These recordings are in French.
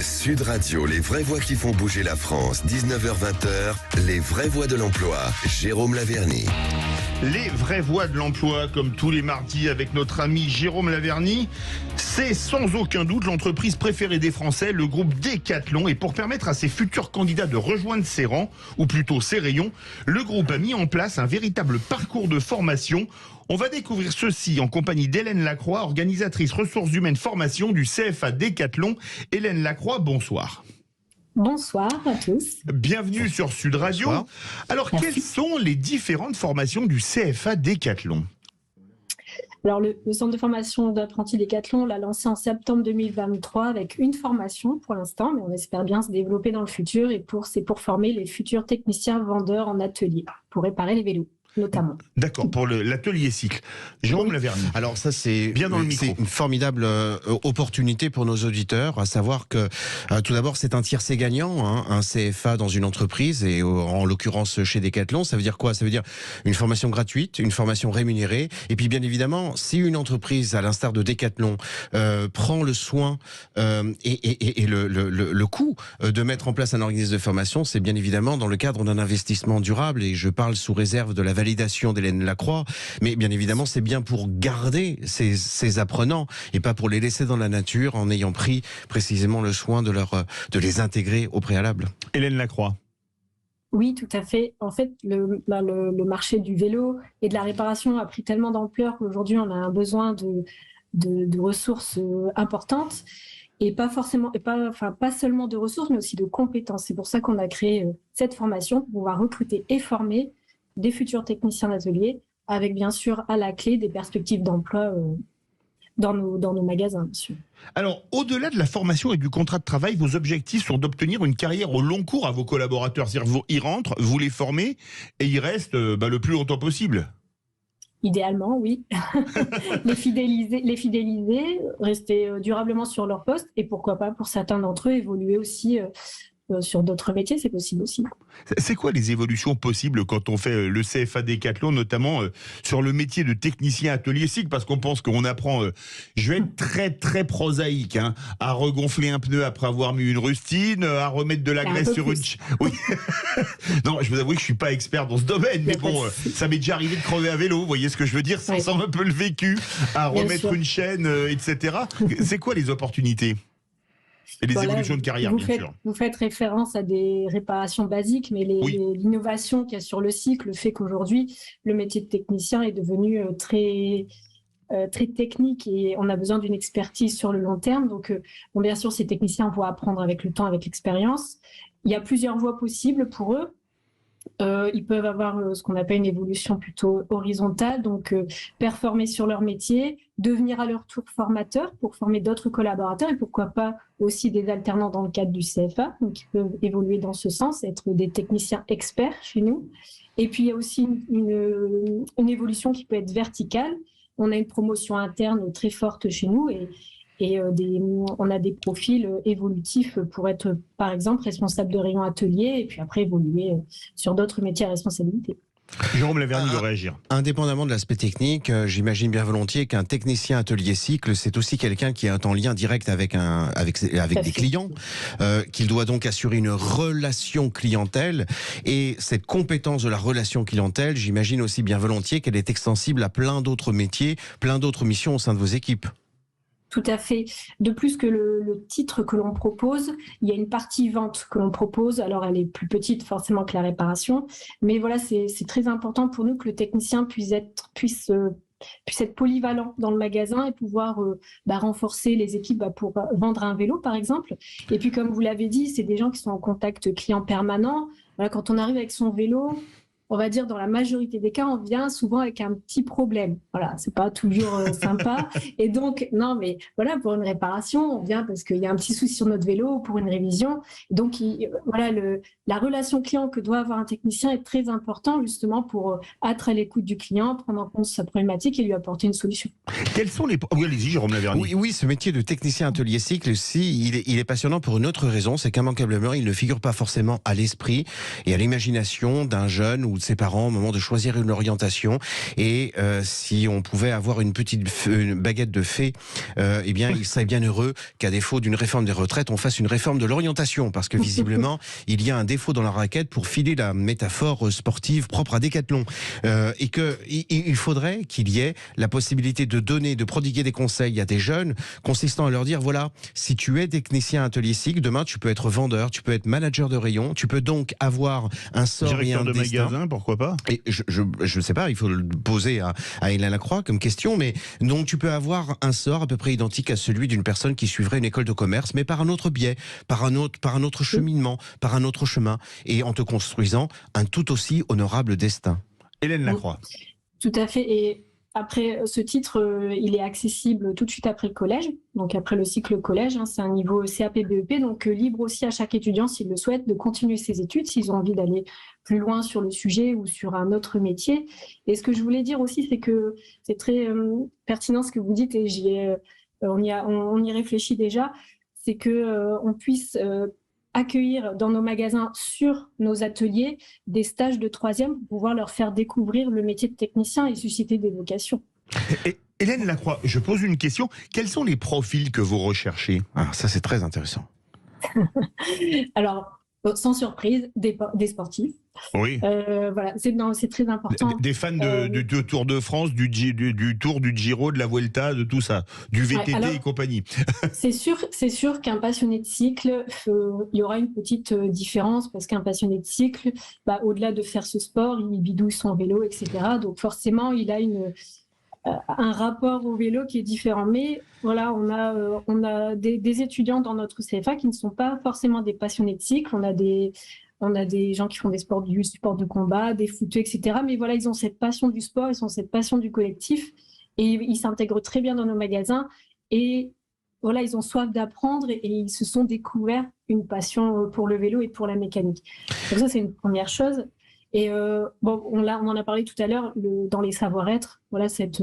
Sud Radio, les vraies voix qui font bouger la France, 19h-20h, les vraies voix de l'emploi, Jérôme Laverny. Les vraies voix de l'emploi, comme tous les mardis avec notre ami Jérôme Laverny, c'est sans aucun doute l'entreprise préférée des Français, le groupe Decathlon. Et pour permettre à ses futurs candidats de rejoindre ses rangs, ou plutôt ses rayons, le groupe a mis en place un véritable parcours de formation. On va découvrir ceci en compagnie d'Hélène Lacroix, organisatrice ressources humaines formation du CFA Decathlon. Hélène Lacroix, bonsoir. Bonsoir à tous. Bienvenue sur Sud Radio. Bonsoir. Alors, Merci. quelles sont les différentes formations du CFA Decathlon ? Alors, le centre de formation d'apprentis Decathlon l'a lancé en septembre 2023 avec une formation pour l'instant, mais on espère bien se développer dans le futur et c'est pour former les futurs techniciens vendeurs en atelier pour réparer les vélos, notamment. D'accord, pour l'atelier cycle. Jérôme Laverny. Alors ça c'est Bien dans le micro. C'est une formidable opportunité pour nos auditeurs, à savoir que tout d'abord c'est un tiercé gagnant, hein, un CFA dans une entreprise et en l'occurrence chez Decathlon. Ça veut dire quoi ? Ça veut dire une formation gratuite, une formation rémunérée, et puis bien évidemment si une entreprise à l'instar de Decathlon prend le soin et le coût de mettre en place un organisme de formation, c'est bien évidemment dans le cadre d'un investissement durable, et je parle sous réserve de la validation d'Hélène Lacroix, mais bien évidemment c'est bien pour garder ces apprenants et pas pour les laisser dans la nature en ayant pris précisément le soin de les intégrer au préalable. Hélène Lacroix. Oui, tout à fait. En fait, le marché du vélo et de la réparation a pris tellement d'ampleur qu'aujourd'hui, on a un besoin de ressources importantes. Et pas seulement de ressources, mais aussi de compétences. C'est pour ça qu'on a créé cette formation pour pouvoir recruter et former des futurs techniciens d'atelier, avec bien sûr à la clé des perspectives d'emploi dans nos magasins, bien sûr. Alors, au-delà de la formation et du contrat de travail, vos objectifs sont d'obtenir une carrière au long cours à vos collaborateurs. C'est-à-dire qu'ils rentrent, vous les formez et ils restent le plus longtemps possible. Idéalement, oui. les fidéliser, rester durablement sur leur poste et pourquoi pas, pour certains d'entre eux, évoluer aussi sur d'autres métiers, c'est possible aussi. C'est quoi les évolutions possibles quand on fait le CFA Decathlon, notamment sur le métier de technicien atelier cycle, parce qu'on pense qu'on apprend, je vais être très très prosaïque, hein, à regonfler un pneu après avoir mis une rustine, à remettre de la graisse sur une... Oui. Non, je vous avoue que je suis pas expert dans ce domaine, mais bon, ça m'est déjà arrivé de crever à vélo, vous voyez ce que je veux dire, ça ressemble un peu le vécu, à remettre une chaîne, etc. C'est quoi les opportunités ? Et les évolutions de carrière, bien sûr. Vous faites référence à des réparations basiques, mais l'innovation qu'il y a sur le cycle fait qu'aujourd'hui, le métier de technicien est devenu très technique et on a besoin d'une expertise sur le long terme. Donc, bien sûr, ces techniciens vont apprendre avec le temps, avec l'expérience. Il y a plusieurs voies possibles pour eux. Ils peuvent avoir ce qu'on appelle une évolution plutôt horizontale, donc performer sur leur métier, devenir à leur tour formateurs pour former d'autres collaborateurs et pourquoi pas aussi des alternants dans le cadre du CFA, donc ils peuvent évoluer dans ce sens, être des techniciens experts chez nous. Et puis il y a aussi une évolution qui peut être verticale. On a une promotion interne très forte chez nous et on a des profils évolutifs pour être, par exemple, responsable de rayon atelier et puis après évoluer sur d'autres métiers à responsabilité. Jérôme Laverny veut réagir. Indépendamment de l'aspect technique, j'imagine bien volontiers qu'un technicien atelier cycle, c'est aussi quelqu'un qui est en lien direct avec des clients, qu'il doit donc assurer une relation clientèle. Et cette compétence de la relation clientèle, j'imagine aussi bien volontiers qu'elle est extensible à plein d'autres métiers, plein d'autres missions au sein de vos équipes. Tout à fait. De plus que le titre que l'on propose, il y a une partie vente que l'on propose. Alors, elle est plus petite forcément que la réparation. Mais voilà, c'est très important pour nous que le technicien puisse être polyvalent dans le magasin et pouvoir renforcer les équipes pour vendre un vélo, par exemple. Et puis, comme vous l'avez dit, c'est des gens qui sont en contact client permanent. Voilà, quand on arrive avec son vélo, on va dire dans la majorité des cas, on vient souvent avec un petit problème. Voilà, c'est pas toujours sympa. Et donc, non, mais voilà, pour une réparation, on vient parce qu'il y a un petit souci sur notre vélo ou pour une révision. Donc, la relation client que doit avoir un technicien est très important justement pour être à l'écoute du client, prendre en compte sa problématique et lui apporter une solution. Quels sont les... Oui, allez-y, Jérôme Laverny. Oui, ce métier de technicien atelier cycle, il est passionnant pour une autre raison, c'est qu'immanquablement, il ne figure pas forcément à l'esprit et à l'imagination d'un jeune ou ou de ses parents au moment de choisir une orientation. Et si on pouvait avoir une baguette de fée, eh bien, il serait bien heureux qu'à défaut d'une réforme des retraites, on fasse une réforme de l'orientation, parce que visiblement, il y a un défaut dans la raquette, pour filer la métaphore sportive propre à Decathlon, et il faudrait qu'il y ait la possibilité de prodiguer des conseils à des jeunes, consistant à leur dire, voilà, si tu es technicien atelier cycle, demain tu peux être vendeur, tu peux être manager de rayon, tu peux donc avoir un sort directeur et un de destin. magasin, pourquoi pas? Et je sais pas, il faut le poser à Hélène Lacroix comme question, mais donc tu peux avoir un sort à peu près identique à celui d'une personne qui suivrait une école de commerce, mais par un autre biais, par un autre cheminement, par un autre chemin, et en te construisant un tout aussi honorable destin. Hélène Lacroix. Tout à fait. Et après, ce titre, il est accessible tout de suite après le collège, donc après le cycle collège. Hein, c'est un niveau CAP-BEP, donc libre aussi à chaque étudiant, s'il le souhaite, de continuer ses études, s'ils ont envie d'aller plus loin sur le sujet ou sur un autre métier. Et ce que je voulais dire aussi, c'est que c'est très pertinent ce que vous dites, et on y réfléchit déjà, c'est qu'on puisse accueillir dans nos magasins, sur nos ateliers, des stages de troisième pour pouvoir leur faire découvrir le métier de technicien et susciter des vocations. Hélène Lacroix, je pose une question. Quels sont les profils que vous recherchez? Ça, c'est très intéressant. Alors, sans surprise, des sportifs. Oui. Voilà, c'est très important. Des fans du Tour de France, du Tour, du Giro, de la Vuelta, de tout ça, du VTT et compagnie. C'est sûr qu'un passionné de cycle, il y aura une petite différence, parce qu'un passionné de cycle, au-delà de faire ce sport, il bidouille son vélo, etc. Donc forcément, il a un rapport au vélo qui est différent. Mais voilà, on a des étudiants dans notre CFA qui ne sont pas forcément des passionnés de cycle. On a des gens qui font du sport de combat, des footeux, etc. Mais voilà, ils ont cette passion du sport, ils ont cette passion du collectif, et ils s'intègrent très bien dans nos magasins. Et voilà, ils ont soif d'apprendre, et ils se sont découverts une passion pour le vélo et pour la mécanique. Donc ça, c'est une première chose. Et on en a parlé tout à l'heure, dans les savoir-être, voilà, cette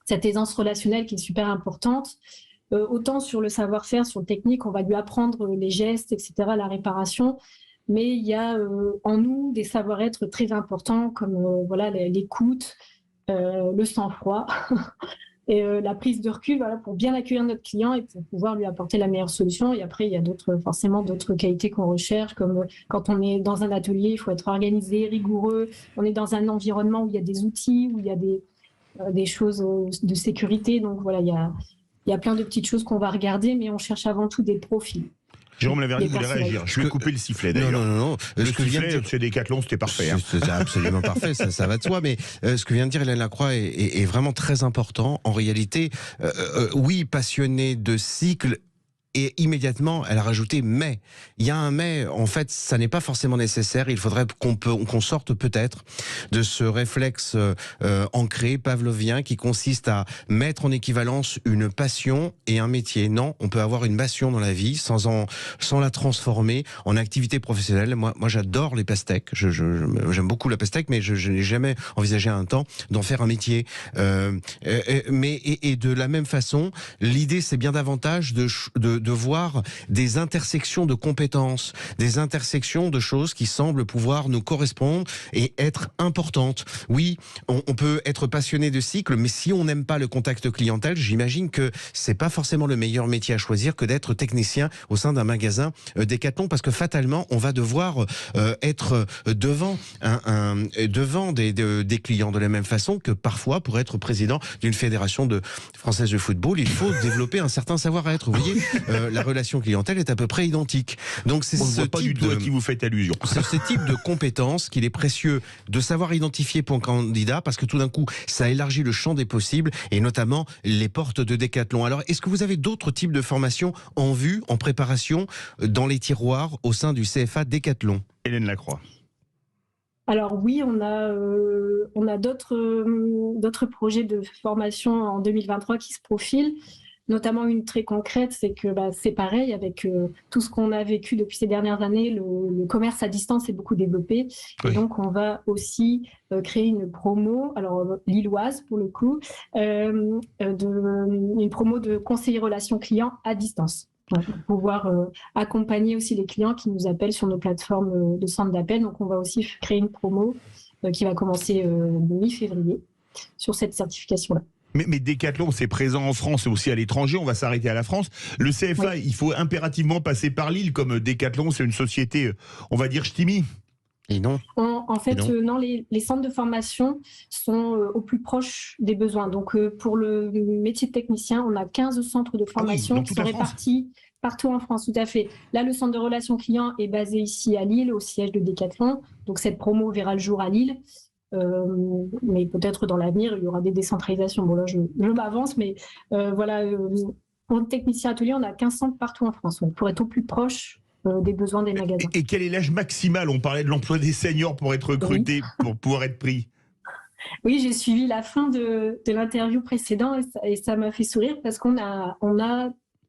aisance relationnelle qui est super importante. Autant sur le savoir-faire, sur le technique, on va lui apprendre les gestes, etc., la réparation. Mais il y a en nous des savoir-être très importants, comme voilà, l'écoute, le sang-froid et la prise de recul, voilà, pour bien accueillir notre client et pour pouvoir lui apporter la meilleure solution. Et après, il y a forcément d'autres qualités qu'on recherche, comme quand on est dans un atelier, il faut être organisé, rigoureux. On est dans un environnement où il y a des outils, où il y a des choses de sécurité. Donc voilà, il y a plein de petites choses qu'on va regarder, mais on cherche avant tout des profils. Jérôme Lavergne voulait réagir. Je vais couper le sifflet d'ailleurs. Non. Le sifflet chez Decathlon, c'était parfait. C'est absolument parfait, ça va de soi. Mais ce que vient de dire Hélène Lacroix est vraiment très important. En réalité, oui, passionné de cycle. Et immédiatement, elle a rajouté « mais ». Il y a un « mais », en fait, ça n'est pas forcément nécessaire. Il faudrait qu'on sorte peut-être de ce réflexe ancré, pavlovien, qui consiste à mettre en équivalence une passion et un métier. Non, on peut avoir une passion dans la vie sans la transformer en activité professionnelle. Moi j'adore les pastèques. J'aime beaucoup la pastèque, mais je n'ai jamais envisagé un temps d'en faire un métier. Mais de la même façon, l'idée, c'est bien davantage de voir des intersections de compétences, des intersections de choses qui semblent pouvoir nous correspondre et être importantes. Oui, on peut être passionné de cycle, mais si on n'aime pas le contact clientèle, j'imagine que c'est pas forcément le meilleur métier à choisir que d'être technicien au sein d'un magasin Decathlon, parce que fatalement, on va devoir être devant des clients, de la même façon que parfois, pour être président d'une fédération française de football, il faut développer un certain savoir-être. Vous voyez, la relation clientèle est à peu près identique. Donc c'est ce type à qui vous faites allusion. C'est ce type de compétence qu'il est précieux de savoir identifier pour un candidat, parce que tout d'un coup, ça élargit le champ des possibles, et notamment les portes de Decathlon. Alors, est-ce que vous avez d'autres types de formations en vue, en préparation, dans les tiroirs au sein du CFA Decathlon? Hélène Lacroix. Alors oui, on a d'autres projets de formation en 2023 qui se profilent. Notamment une très concrète, c'est que c'est pareil avec tout ce qu'on a vécu depuis ces dernières années, le commerce à distance est beaucoup développé. Oui. Et donc on va aussi créer une promo, alors lilloise pour le coup, une promo de conseiller relations clients à distance. pour pouvoir accompagner aussi les clients qui nous appellent sur nos plateformes de centre d'appel. Donc, on va aussi créer une promo qui va commencer mi-février sur cette certification-là. Mais Decathlon, c'est présent en France et aussi à l'étranger. On va s'arrêter à la France. Le CFA, il faut impérativement passer par Lille, comme Decathlon, c'est une société, on va dire, ch'timi. Et non. En fait, non, les centres de formation sont au plus proche des besoins. Donc, pour le métier de technicien, on a 15 centres de formation qui sont répartis partout en France, tout à fait. Là, le centre de relations clients est basé ici à Lille, au siège de Decathlon. Donc, cette promo verra le jour à Lille. Mais peut-être dans l'avenir, il y aura des décentralisations. Bon, là, je m'avance, mais voilà, en technicien atelier, on a 15 centres partout en France, donc pour être au plus proche des besoins des magasins. Et quel est l'âge maximal? On parlait de l'emploi des seniors pour être recrutés, pour pouvoir être pris. Oui, j'ai suivi la fin de l'interview précédente et ça m'a fait sourire parce qu'on a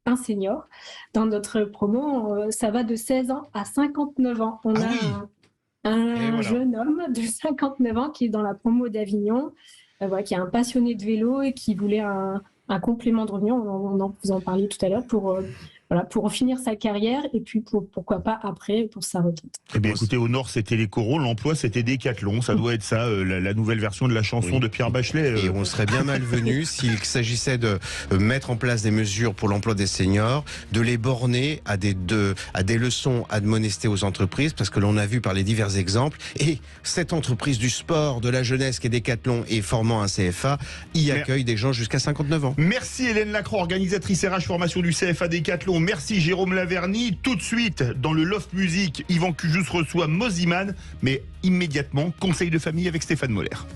un senior dans notre promo. Ça va de 16 ans à 59 ans. On a un jeune homme de 59 ans qui est dans la promo d'Avignon, qui est un passionné de vélo et qui voulait un complément de revenu. Vous en parliez tout à l'heure pour finir sa carrière et puis pourquoi pas après pour sa retraite. Eh bien, écoutez, au Nord, c'était les coraux, l'emploi, c'était Decathlon. Ça doit être ça, la nouvelle version de la chanson de Pierre Bachelet. Et on serait bien malvenu s'il s'agissait de mettre en place des mesures pour l'emploi des seniors, de les borner à des leçons admonestées aux entreprises, parce que l'on a vu par les divers exemples, et cette entreprise du sport, de la jeunesse qui est Decathlon et formant un CFA, y accueille des gens jusqu'à 59 ans. Merci Hélène Lacroix, organisatrice RH formation du CFA Decathlon. Merci Jérôme Laverny. Tout de suite, dans le Loft Music, Yvan Cujus reçoit Moziman, mais immédiatement, conseil de famille avec Stéphane Moller.